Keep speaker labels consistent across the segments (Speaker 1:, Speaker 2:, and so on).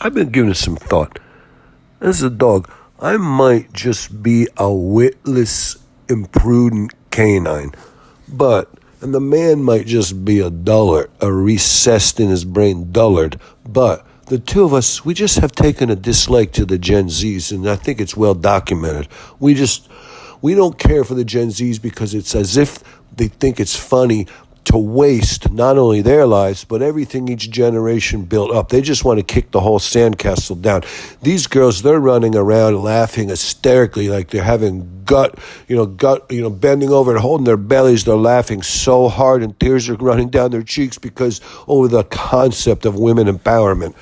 Speaker 1: I've been giving it some thought. As a dog, I might just be a witless, imprudent canine. And the man might just be a dullard, a recessed in his brain dullard. But the two of us, we just have taken a dislike to the Gen Zs, and I think it's well documented. We don't care for the Gen Zs because it's as if they think it's funny to waste not only their lives, but everything each generation built up. They just want to kick the whole sandcastle down. These girls, they're running around laughing hysterically like they're having bending over and holding their bellies. They're laughing so hard and tears are running down their cheeks because over the concept of women empowerment.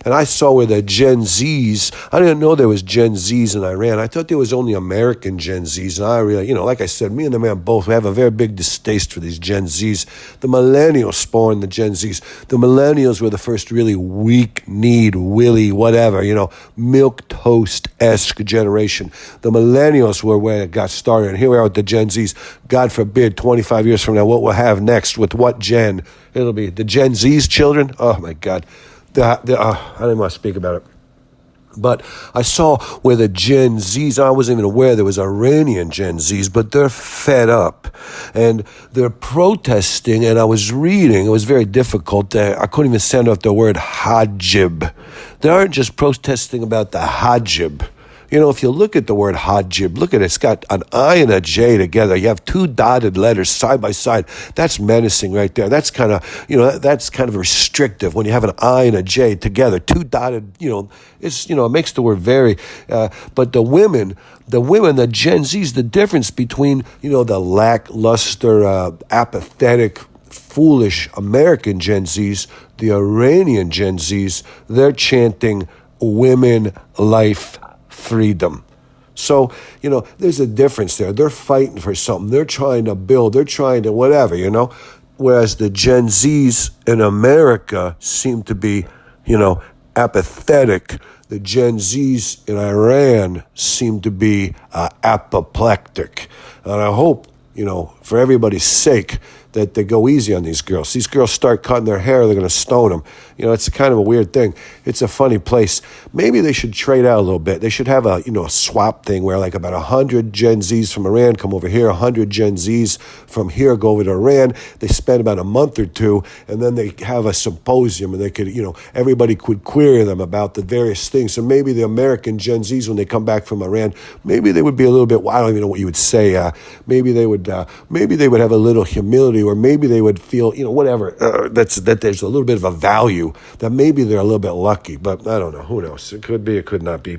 Speaker 1: And I saw where the Gen Zs, I didn't know there was Gen Zs in Iran. I thought there was only American Gen Zs. And I really, like I said, me and the man both have a very big distaste for these Gen Zs. The millennials spawned the Gen Zs. The millennials were the first really weak-kneed, willy, whatever, milquetoast-esque generation. The millennials were where it got started. And here we are with the Gen Zs. God forbid, 25 years from now, what we'll have next with what gen? It'll be the Gen Z's children. Oh, my God. I didn't want to speak about it. But I saw where the Gen Zs, I wasn't even aware there was Iranian Gen Zs, but they're fed up. And they're protesting, and I was reading, it was very difficult. I couldn't even send out the word hajib. They aren't just protesting about the hajib. If you look at the word hajib, look at it. It's got an I and a J together. You have two dotted letters side by side. That's menacing right there. That's kind of, that's kind of restrictive when you have an I and a J together. Two dotted, it makes the word very, but the women, the Gen Zs, the difference between, the lackluster, apathetic, foolish American Gen Zs, the Iranian Gen Zs, they're chanting women, life, freedom. So, there's a difference there. They're fighting for something. They're trying to build. They're trying to whatever, Whereas the Gen Zs in America seem to be, apathetic. The Gen Zs in Iran seem to be apoplectic. And I hope, for everybody's sake, that they go easy on these girls. These girls start cutting their hair, they're going to stone them. It's kind of a weird thing. It's a funny place. Maybe they should trade out a little bit. They should have a swap thing where like about 100 Gen Zs from Iran come over here, 100 Gen Zs from here go over to Iran. They spend about a month or two, and then they have a symposium, and they could, everybody could query them about the various things. So maybe the American Gen Zs, when they come back from Iran, maybe they would be a little bit, I don't even know what you would say. Maybe they would have a little humility, or maybe they would feel, whatever, that there's a little bit of a value, that maybe they're a little bit lucky, but I don't know. Who knows? It could be, it could not be.